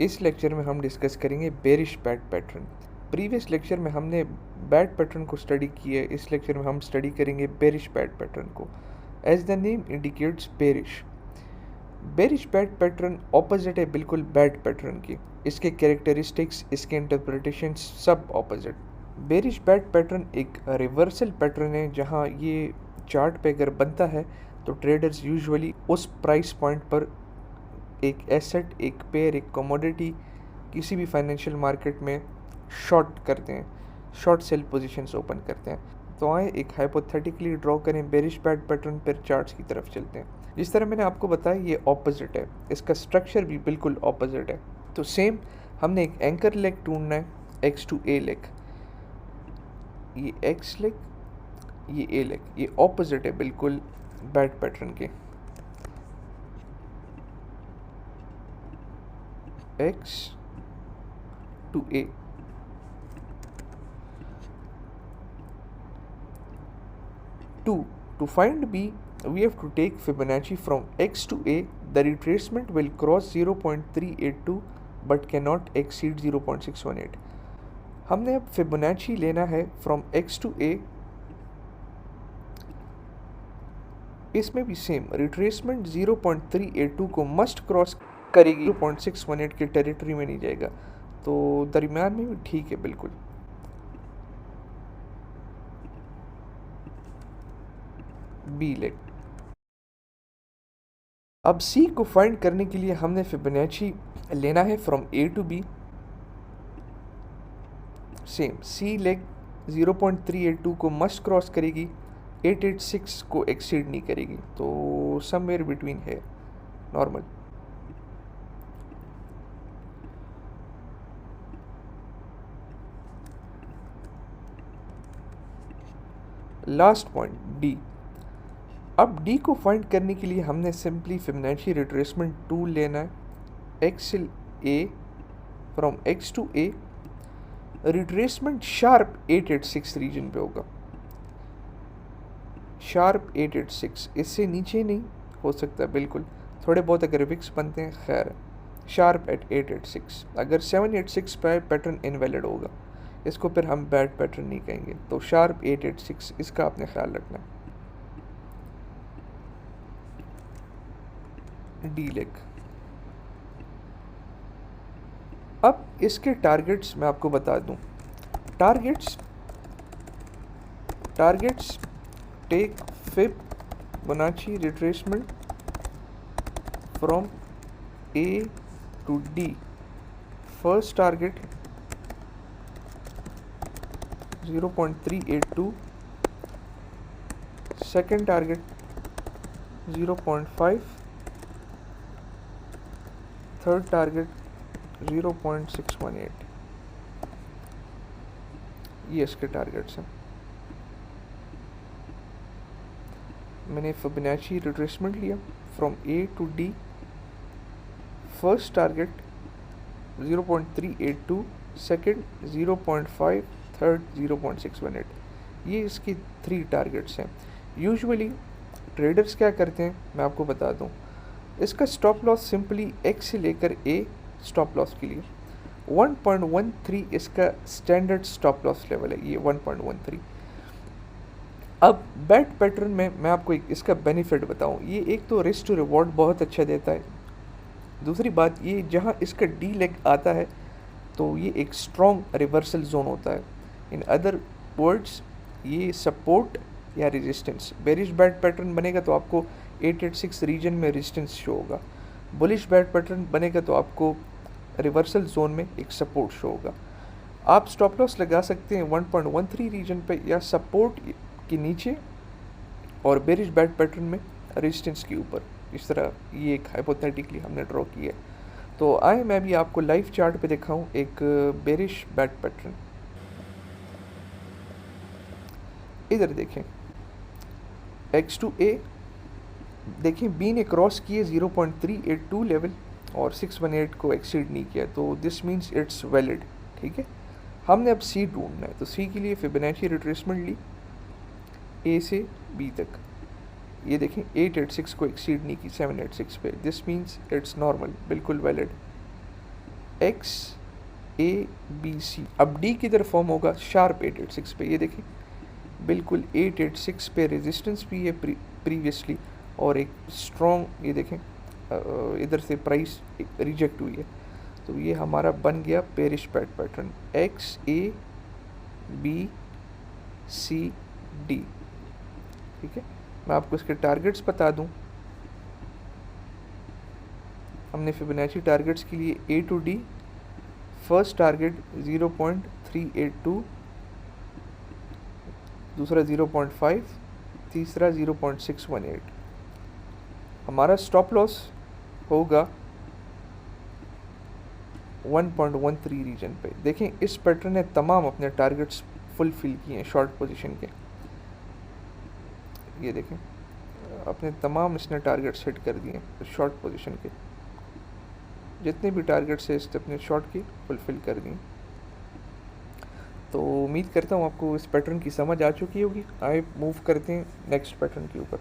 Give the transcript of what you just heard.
इस लेक्चर में हम डिस्कस करेंगे bearish bat pattern. Previous lecture में हमने बैट पैटर्न को स्टडी किया है, इस लेक्चर में हम स्टडी करेंगे बेरिश बैट पैटर्न को। As the name indicates bearish, bearish bat pattern opposite है बिल्कुल बैट पैटर्न की। इसके कैरेक्टरिस्टिक्स, इसके इंटरप्रिटेशन सब ऑपोजिट। बेरिश बैट पैटर्न एक रिवर्सल पैटर्न है, जहां ये चार्ट पे अगर बनता है तो ट्रेडर्स यूजुअली उस प्राइस पॉइंट पर एक एसेट, एक पेयर, एक कमोडिटी किसी भी फाइनेंशियल मार्केट में शॉर्ट करते हैं, शॉर्ट सेल पोजीशंस ओपन करते हैं। तो आए एक हाइपोथेटिकली ड्रॉ करें बेरिश बैट पैटर्न पर, चार्ट्स की तरफ चलते हैं। जिस तरह मैंने आपको बताया ये ऑपोजिट है, इसका स्ट्रक्चर भी बिल्कुल ऑपोजिट है। तो सेम हमने एक एंकर लेग ढूंढना है, एक्स टू ए लेग, ये एक्स लेग, ये ए लेग, ये ऑपोजिट है बिल्कुल बैट पैटर्न के। X to A, to find B we have to take Fibonacci from X to A. The retracement will cross 0.382 but cannot exceed 0.618. हमने अब Fibonacci लेना है from X to A। इसमें भी सेम रिट्रेसमेंट 0.382 को must cross करेगी, 0.618 के territory में नहीं जाएगा, तो दरमियान में भी ठीक है बिल्कुल। B leg. अब सी को फाइंड करने के लिए हमने फिबोनाची लेना है from A to B. Same C leg 0.382 को मस्ट क्रॉस करेगी, 886 को एक्सीड नहीं करेगी, तो समवेयर बिटवीन है नॉर्मल। Last point D. अब डी को फाइंड करने के लिए हमने सिंपली फिबोनाची रिट्रेसमेंट टूल लेना है, excel A from X to A. Retracement sharp 886 region पे होगा, शार्प 886, इससे नीचे नहीं हो सकता बिल्कुल। थोड़े बहुत अगर विक्स बनते हैं खैर, शार्प एट 886। अगर 786 पे पैटर्न इनवैलिड होगा, इसको फिर हम बैड पैटर्न नहीं कहेंगे। तो शार्प 886, इसका आपने ख्याल रखना है। D leg. अब इसके टारगेट्स मैं आपको बता दूं। Targets take Fibonacci retracement from A to D. First target 0.382, second target 0.5, third target 0.618। ये इसके टारगेट्स हैं। मैंने फिबोनाची रिट्रेसमेंट लिया from A to D. First target 0.382, second 0.5, third 0.618। ये इसकी 3 टारगेट्स हैं। यूजुअली ट्रेडर्स क्या करते हैं मैं आपको बता दूं। इसका स्टॉप लॉस सिंपली एक्स से लेकर ए स्टॉप लॉस के लिए 1.13 इसका स्टैंडर्ड स्टॉप लॉस लेवल है, ये 1.13। अब बैट पैटर्न में मैं आपको एक इसका बेनिफिट बताऊं। ये एक तो रिस्क टू रिवॉर्ड बहुत अच्छा देता है, दूसरी बात ये जहां इसका डी लेग आता है तो ये एक स्ट्रॉन्ग रिवर्सल जोन होता है। इन अदर वर्ड्स ये सपोर्ट या रेजिस्टेंस, बेरिश बैट पैटर्न बनेगा तो आपको 886 रीजन में रेजिस्टेंस शो होगा, बुलिश बैट पैटर्न बनेगा तो आपको रिवर्सल जोन में एक सपोर्ट शो होगा। आप स्टॉप लॉस लगा सकते हैं 1.13 रीजन पे या सपोर्ट के नीचे और बेरिश बैट पैटर्न में रेजिस्टेंस के ऊपर। इस तरह ये एक हाइपोथेटिकली हमने ड्रॉ किया है। तो आए मैं भी आपको लाइव चार्ट पे दिखाऊं एक बेरिश बैट पैटर्न। इधर देखें एक्स टू ए, देखें बी ने क्रॉस किए 0.382 लेवल और 618 को एक्सीड नहीं किया, तो दिस मीन्स इट्स वैलिड। ठीक है, हमने अब सी ढूंढना है, तो सी के लिए फिबोनाची रिट्रेसमेंट ली ए से बी तक। ये देखें 886 को एक्सीड नहीं की 786 पे, दिस मीन्स इट्स नॉर्मल, बिल्कुल valid. X A B C. अब डी किधर फॉर्म होगा, शार्प 886 पे। ये देखें बिल्कुल 886 पे रेजिस्टेंस भी है प्रीवियसली, और एक स्ट्रॉन्ग, ये देखें इधर से प्राइस रिजेक्ट हुई है। तो ये हमारा बन गया bearish pattern, X A B C D. ठीक है, मैं आपको इसके टारगेट्स बता दूं। हमने फिबोनाची टारगेट्स के लिए ए टू डी, फर्स्ट टारगेट 0.382, दूसरा 0.5, तीसरा 0.618। हमारा स्टॉप लॉस होगा 1.13 रीजन पे। देखें इस पैटर्न ने तमाम अपने टारगेट्स फुलफिल किए हैं शॉर्ट पोजीशन के। ये देखें अपने तमाम इसने टारगेट्स हिट कर दिए शॉर्ट पोजीशन के, जितने भी टारगेट्स है इसने अपने शॉर्ट की फुलफिल कर दिए। तो उम्मीद करता हूँ आपको इस पैटर्न की समझ आ चुकी होगी। आइए मूव करते हैं नेक्स्ट पैटर्न के ऊपर।